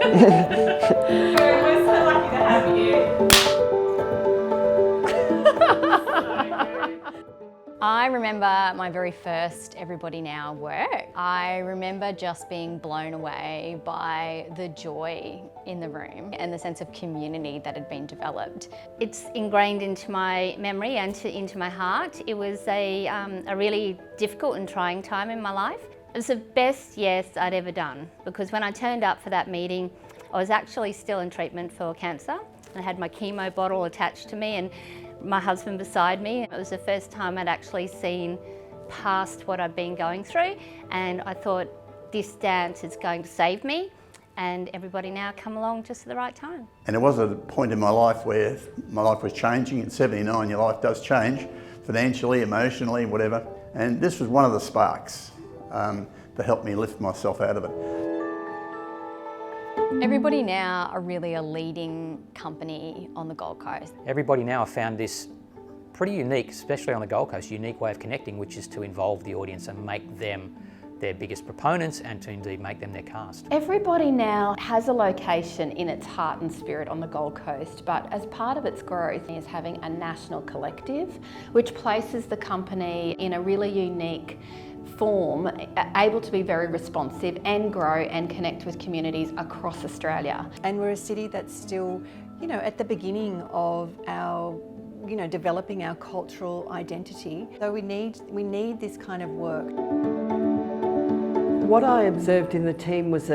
We're so lucky to have you. I remember my very first Everybody Now work. I remember just being blown away by the joy in the room and the sense of community that had been developed. It's ingrained into my memory and into my heart. It was a really difficult and trying time in my life. It was the best yes I'd ever done, because when I turned up for that meeting, I was actually still in treatment for cancer. I had my chemo bottle attached to me and my husband beside me. It was the first time I'd actually seen past what I'd been going through, and I thought, this dance is going to save me, and Everybody Now come along just at the right time. And it was a point in my life where my life was changing. At 79, your life does change, financially, emotionally, whatever. And this was one of the sparks that helped me lift myself out of it. Everybody Now are really a leading company on the Gold Coast. Everybody Now have found this pretty unique, especially on the Gold Coast, unique way of connecting, which is to involve the audience and make them their biggest proponents and to indeed make them their cast. Everybody Now has a location in its heart and spirit on the Gold Coast, but as part of its growth is having a national collective, which places the company in a really unique form, able to be very responsive and grow and connect with communities across Australia. And we're a city that's still, at the beginning of our, developing our cultural identity. So we need this kind of work. What I observed in the team was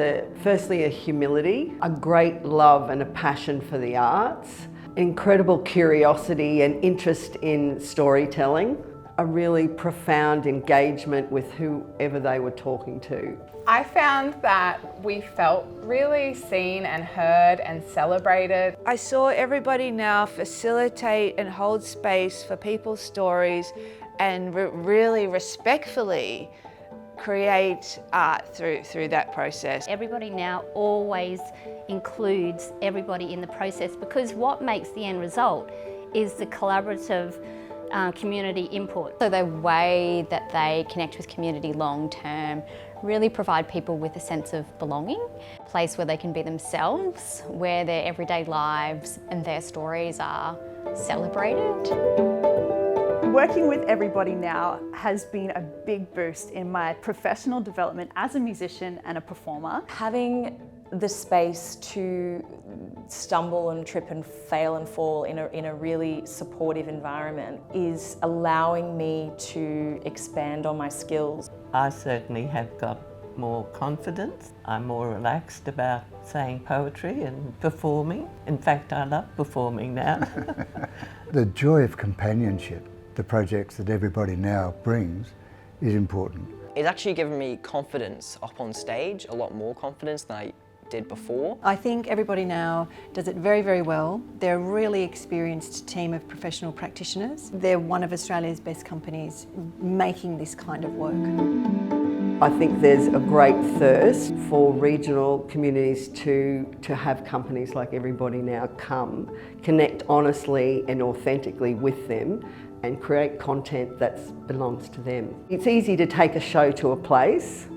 firstly a humility, a great love and a passion for the arts, incredible curiosity and interest in storytelling, a really profound engagement with whoever they were talking to. I found that we felt really seen and heard and celebrated. I saw Everybody Now facilitate and hold space for people's stories and really respectfully create art through that process. Everybody Now always includes everybody in the process, because what makes the end result is the collaborative community input. So the way that they connect with community long term really provide people with a sense of belonging, a place where they can be themselves, where their everyday lives and their stories are celebrated. Working with Everybody Now has been a big boost in my professional development as a musician and a performer. Having the space to stumble and trip and fail and fall in a really supportive environment is allowing me to expand on my skills. I certainly have got more confidence. I'm more relaxed about saying poetry and performing. In fact, I love performing now. The joy of companionship, the projects that Everybody Now brings, is important. It's actually given me confidence up on stage, a lot more confidence than I did before. I think Everybody Now does it very, very well. They're a really experienced team of professional practitioners. They're one of Australia's best companies making this kind of work. I think there's a great thirst for regional communities to have companies like Everybody Now come, connect honestly and authentically with them and create content that belongs to them. It's easy to take a show to a place,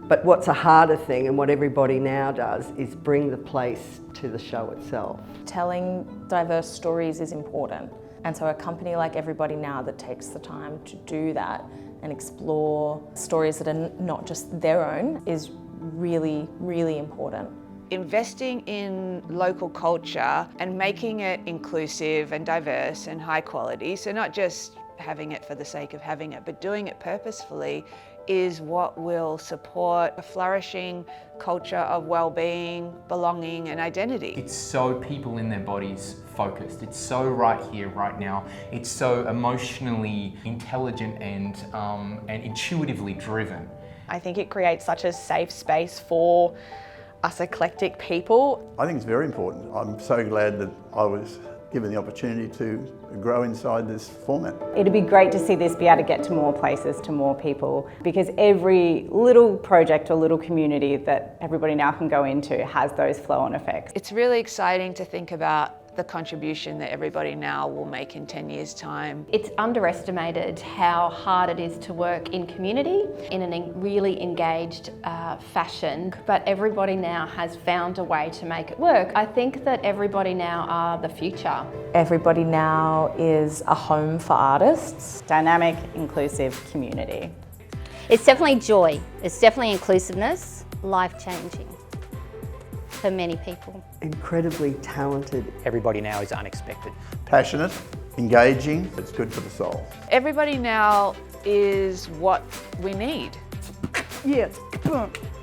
but what's a harder thing, and what Everybody Now does, is bring the place to the show itself. Telling diverse stories is important, and so a company like Everybody Now that takes the time to do that and explore stories that are not just their own is really, really important. Investing in local culture and making it inclusive and diverse and high quality, so not just having it for the sake of having it, but doing it purposefully, is what will support a flourishing culture of well-being, belonging and identity. It's so people in their bodies focused. It's so right here, right now. It's so emotionally intelligent and intuitively driven. I think it creates such a safe space for us eclectic people. I think it's very important. I'm so glad that I was given the opportunity to grow inside this format. It'd be great to see this be able to get to more places, to more people, because every little project or little community that Everybody Now can go into has those flow-on effects. It's really exciting to think about the contribution that Everybody Now will make in 10 years' time. It's underestimated how hard it is to work in community in a really engaged fashion, but Everybody Now has found a way to make it work. I think that Everybody Now are the future. Everybody Now is a home for artists. Dynamic, inclusive community. It's definitely joy, it's definitely inclusiveness, life-changing for many people. Incredibly talented. Everybody Now is unexpected. Passionate, engaging, it's good for the soul. Everybody Now is what we need. Yeah.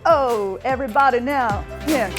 Oh, everybody now. Yeah.